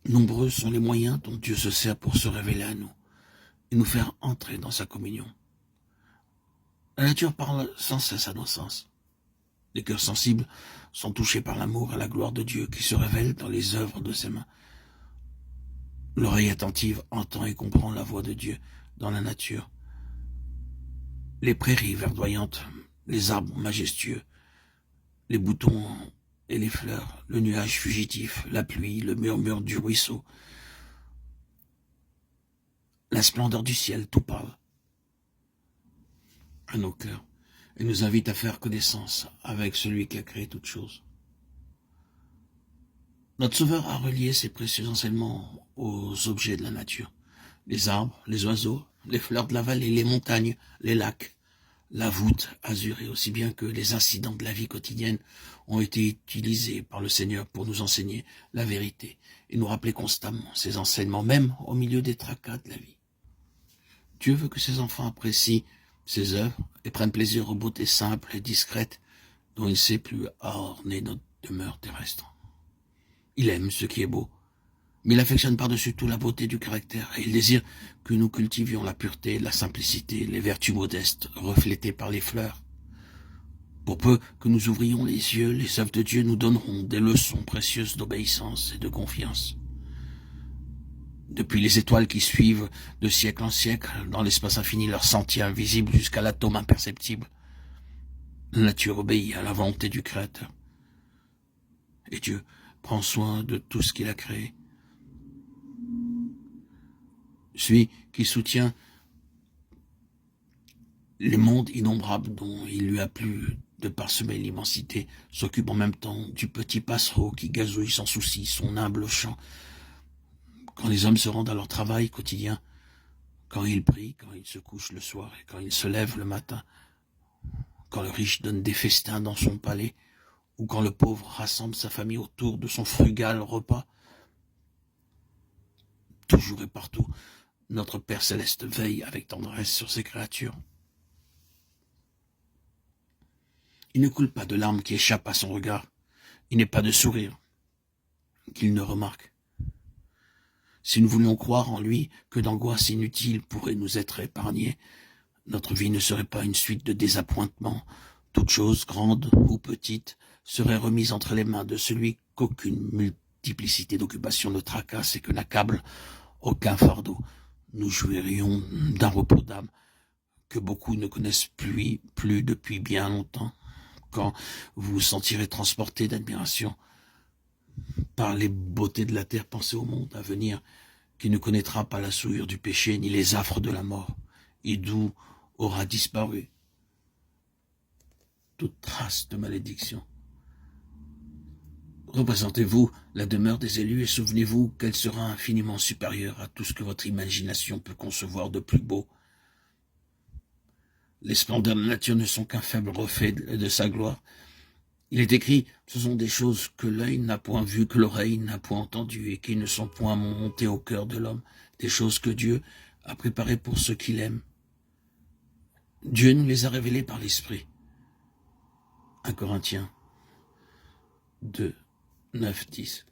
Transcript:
Nombreux sont les moyens dont Dieu se sert pour se révéler à nous et nous faire entrer dans sa communion. La nature parle sans cesse à nos sens. Les cœurs sensibles sont touchés par l'amour et la gloire de Dieu qui se révèlent dans les œuvres de ses mains. L'oreille attentive entend et comprend la voix de Dieu dans la nature. Les prairies verdoyantes, les arbres majestueux, les boutons et les fleurs, le nuage fugitif, la pluie, le murmure du ruisseau, la splendeur du ciel, tout parle à nos cœurs et nous invite à faire connaissance avec celui qui a créé toutes choses. Notre Sauveur a relié ses précieux enseignements aux objets de la nature. Les arbres, les oiseaux, les fleurs de la vallée, les montagnes, les lacs, la voûte azurée, aussi bien que les incidents de la vie quotidienne ont été utilisés par le Seigneur pour nous enseigner la vérité et nous rappeler constamment ses enseignements, même au milieu des tracas de la vie. Dieu veut que ses enfants apprécient ses œuvres et prennent plaisir aux beautés simples et discrètes dont il sait plus à orner notre demeure terrestre. Il aime ce qui est beau, mais il affectionne par-dessus tout la beauté du caractère et il désire que nous cultivions la pureté, la simplicité, les vertus modestes reflétées par les fleurs. Pour peu que nous ouvrions les yeux, les œuvres de Dieu nous donneront des leçons précieuses d'obéissance et de confiance. Depuis les étoiles qui suivent de siècle en siècle, dans l'espace infini, leur sentier invisible jusqu'à l'atome imperceptible, la nature obéit à la volonté du Créateur. Et Dieu prend soin de tout ce qu'il a créé. Celui qui soutient les mondes innombrables dont il lui a plu de parsemer l'immensité s'occupe en même temps du petit passereau qui gazouille sans souci son humble chant. Quand les hommes se rendent à leur travail quotidien, quand ils prient, quand ils se couchent le soir et quand ils se lèvent le matin, quand le riche donne des festins dans son palais, ou quand le pauvre rassemble sa famille autour de son frugal repas, toujours et partout, notre Père Céleste veille avec tendresse sur ses créatures. Il ne coule pas de larmes qui échappent à son regard, il n'est pas de sourire qu'il ne remarque. Si nous voulions croire en lui que d'angoisses inutiles pourraient nous être épargnées, notre vie ne serait pas une suite de désappointements. Toute chose, grande ou petite, serait remise entre les mains de celui qu'aucune multiplicité d'occupations ne tracasse et que n'accable aucun fardeau. Nous jouirions d'un repos d'âme que beaucoup ne connaissent plus depuis bien longtemps. Quand vous vous sentirez transporté d'admiration par les beautés de la terre, pensez au monde à venir qui ne connaîtra pas la souillure du péché ni les affres de la mort, et d'où aura disparu toute trace de malédiction. Représentez-vous la demeure des élus et souvenez-vous qu'elle sera infiniment supérieure à tout ce que votre imagination peut concevoir de plus beau. Les splendeurs de la nature ne sont qu'un faible reflet de sa gloire. Il est écrit, ce sont des choses que l'œil n'a point vues, que l'oreille n'a point entendues et qui ne sont point montées au cœur de l'homme, des choses que Dieu a préparées pour ceux qui l'aiment. Dieu nous les a révélées par l'Esprit. 1 Corinthiens 2, 9, 10.